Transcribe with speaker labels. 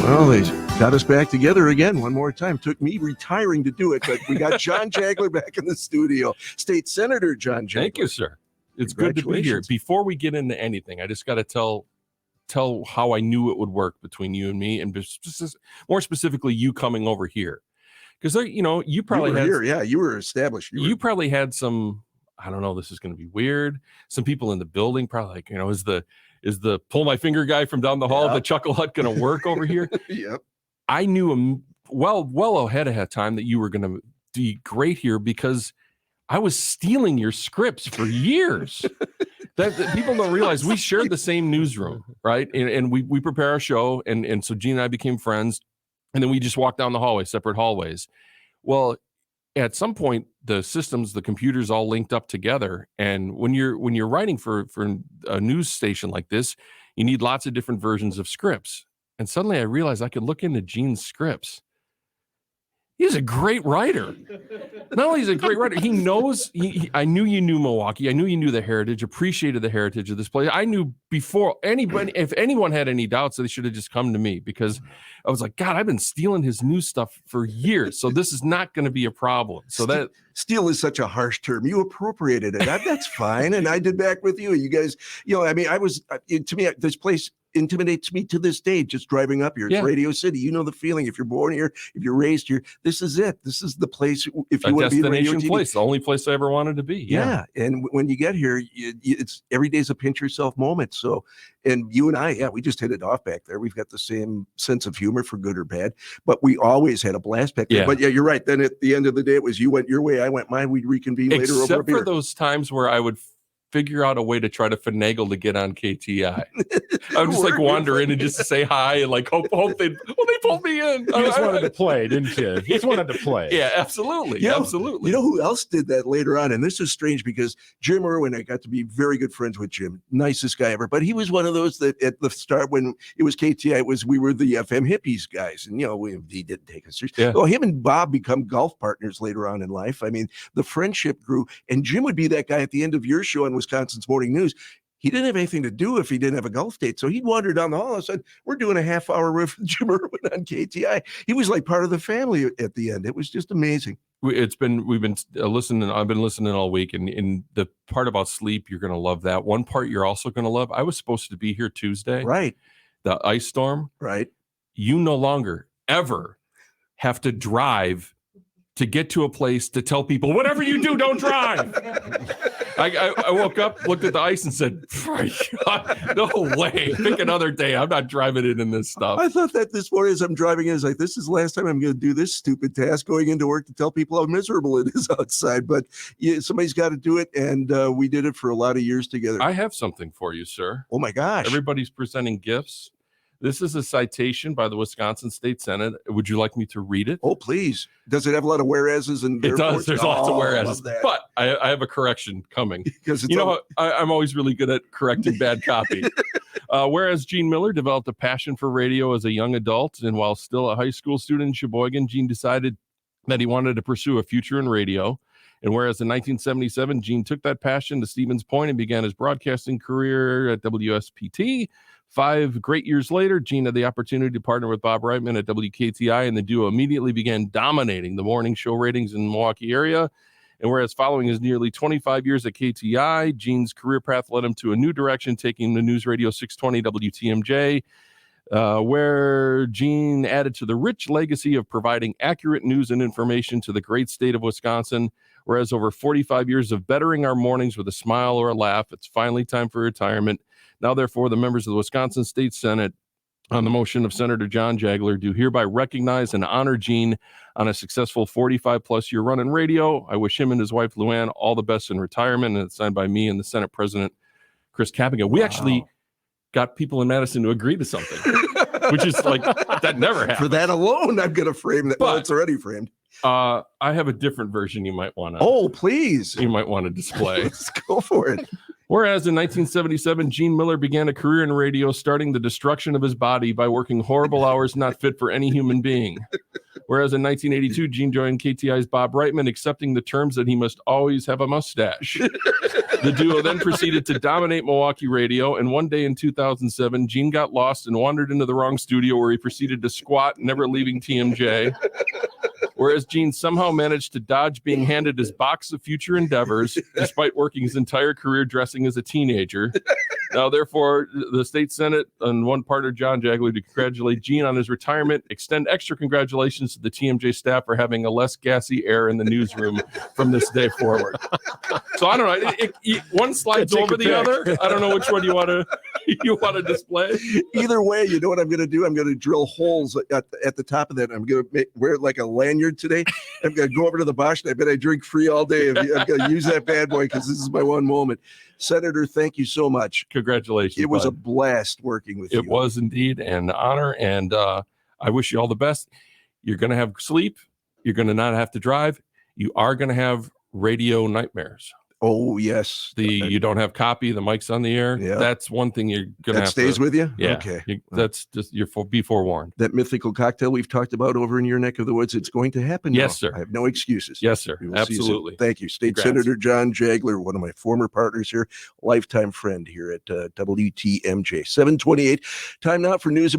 Speaker 1: Well, they got us back together again one more time. Took me retiring to do it, but we got John Jagler back in the studio. State Senator John Jagler.
Speaker 2: Thank you, sir. It's good to be here. Before we get into anything, I just got to tell how I knew it would work between you and me, and more specifically, you coming over here. Because, you probably had
Speaker 1: here. Yeah, you were established.
Speaker 2: You probably had some, I don't know, this is going to be weird. Some people in the building probably like, is the pull my finger guy from down the hall of the Chuckle Hut going to work over here?
Speaker 1: Yep.
Speaker 2: I knew him well ahead of time that you were going to be great here because I was stealing your scripts for years. that people don't realize we shared the same newsroom, right? And we prepare our show, and so Gene and I became friends, and then we just walked down the hallway, separate hallways. Well, at some point, the systems, the computers all linked up together. And when you're writing for a news station like this, you need lots of different versions of scripts. And suddenly I realized I could look into Gene's scripts. He's a great writer. Not only is he a great writer, he knows, I knew you knew Milwaukee. I knew you knew the heritage, appreciated the heritage of this place. I knew before anybody, if anyone had any doubts, they should have just come to me because I was like, God, I've been stealing his news stuff for years. So this is not going to be a problem. So that
Speaker 1: steal is such a harsh term. You appropriated it. That's fine. And I did back with you. You guys, I was, to me, this place intimidates me to this day, just driving up here. It's Radio City. You know the feeling. If you're born here, if you're raised here, this is it. This is the place. If you want to be in radio TV.
Speaker 2: Place, the only place I ever wanted to be.
Speaker 1: Yeah. And when you get here, it's every day's a pinch yourself moment. So, and you and I, we just hit it off back there. We've got the same sense of humor for good or bad, but we always had a blast back there. But you're right. Then at the end of the day, it was you went your way, I went mine. We'd reconvene later over a beer.
Speaker 2: Except for those times where I would figure out a way to try to finagle to get on KTI. I would just wander in and just say hi and hope they pulled me in.
Speaker 3: You just wanted to play, didn't you? You just wanted to play.
Speaker 2: Yeah, absolutely. Absolutely.
Speaker 1: You know who else did that later on? And this is strange because Jim Irwin, I got to be very good friends with Jim, nicest guy ever. But he was one of those that at the start when it was KTI, we were the FM hippies guys. And, he didn't take us seriously. Yeah. Well, him and Bob become golf partners later on in life. I mean, the friendship grew. And Jim would be that guy at the end of your show on Wisconsin's Morning News. He didn't have anything to do if he didn't have a golf date. So he'd wander down the hall and said, we're doing a half-hour riff with Jim Irwin on KTI. He was like part of the family at the end. It was just amazing.
Speaker 2: We've been listening. I've been listening all week. And in the part about sleep, you're going to love that. One part you're also going to love. I was supposed to be here Tuesday.
Speaker 1: Right.
Speaker 2: The ice storm.
Speaker 1: Right.
Speaker 2: You no longer ever have to drive to get to a place to tell people, whatever you do, don't drive. I woke up, looked at the ice and said, no way, pick another day. I'm not driving it in this stuff.
Speaker 1: I thought that this morning as I'm driving in, I was like, this is the last time I'm going to do this stupid task, going into work to tell people how miserable it is outside. But somebody's got to do it. And we did it for a lot of years together.
Speaker 2: I have something for you, sir.
Speaker 1: Oh, my gosh.
Speaker 2: Everybody's presenting gifts. This is a citation by the Wisconsin State Senate. Would you like me to read it?
Speaker 1: Oh, please. Does it have a lot of whereases? And
Speaker 2: it does. There's lots of whereases. But I have a correction coming. Because I'm always really good at correcting bad copy. Whereas Gene Mueller developed a passion for radio as a young adult, and while still a high school student in Sheboygan, Gene decided that he wanted to pursue a future in radio. And whereas in 1977, Gene took that passion to Stevens Point and began his broadcasting career at WSPT. 5 great years later, Gene had the opportunity to partner with Bob Reitman at WKTI, and the duo immediately began dominating the morning show ratings in the Milwaukee area. And whereas following his nearly 25 years at KTI, Gene's career path led him to a new direction, taking the News Radio 620 WTMJ, where Gene added to the rich legacy of providing accurate news and information to the great state of Wisconsin. Whereas over 45 years of bettering our mornings with a smile or a laugh, it's finally time for retirement. Now, therefore, the members of the Wisconsin State Senate, on the motion of Senator John Jagler, do hereby recognize and honor Gene on a successful 45-plus year run in radio. I wish him and his wife, Luann, all the best in retirement, and it's signed by me and the Senate President, Chris Kapiga. We actually got people in Madison to agree to something, which is that never happened.
Speaker 1: For that alone, I'm going to frame that. Well, it's already framed.
Speaker 2: I have a different version you might want to.
Speaker 1: Oh, please.
Speaker 2: You might want to display.
Speaker 1: Let's go for it.
Speaker 2: Whereas in 1977, Gene Mueller began a career in radio, starting the destruction of his body by working horrible hours not fit for any human being. Whereas in 1982, Gene joined KTI's Bob Reitman, accepting the terms that he must always have a mustache. The duo then proceeded to dominate Milwaukee radio, and one day in 2007, Gene got lost and wandered into the wrong studio where he proceeded to squat, never leaving TMJ. Whereas Gene somehow managed to dodge being handed his box of future endeavors, despite working his entire career dressing as a teenager. Now, therefore, the state Senate and one partner, John Jagler, to congratulate Gene on his retirement, extend extra congratulations to the TMJ staff for having a less gassy air in the newsroom from this day forward. So I don't know. One slides over the other. I don't know which one you want to display.
Speaker 1: Either way, you know what I'm going to do? I'm going to drill holes at the top of that. I'm going to wear it like a lanyard today. I'm going to go over to the Bosch, and I bet I drink free all day. I'm going to use that bad boy because this is my one moment. Senator, thank you so much.
Speaker 2: Congratulations.
Speaker 1: It was a blast working with you.
Speaker 2: It was indeed an honor, and I wish you all the best. You're going to have sleep. You're going to not have to drive. You are going to have radio nightmares.
Speaker 1: Oh, yes.
Speaker 2: You don't have copy. The mic's on the air.
Speaker 1: Yeah.
Speaker 2: That's one thing you're going to have.
Speaker 1: That stays with you?
Speaker 2: Yeah.
Speaker 1: Okay.
Speaker 2: That's just, be forewarned.
Speaker 1: That mythical cocktail we've talked about over in your neck of the woods, it's going to happen now.
Speaker 2: Yes, sir.
Speaker 1: I have no excuses.
Speaker 2: Yes, sir. Absolutely.
Speaker 1: Thank you. State
Speaker 2: Congrats.
Speaker 1: Senator John Jagler, one of my former partners here, lifetime friend here at WTMJ. 7:28. Time now for news.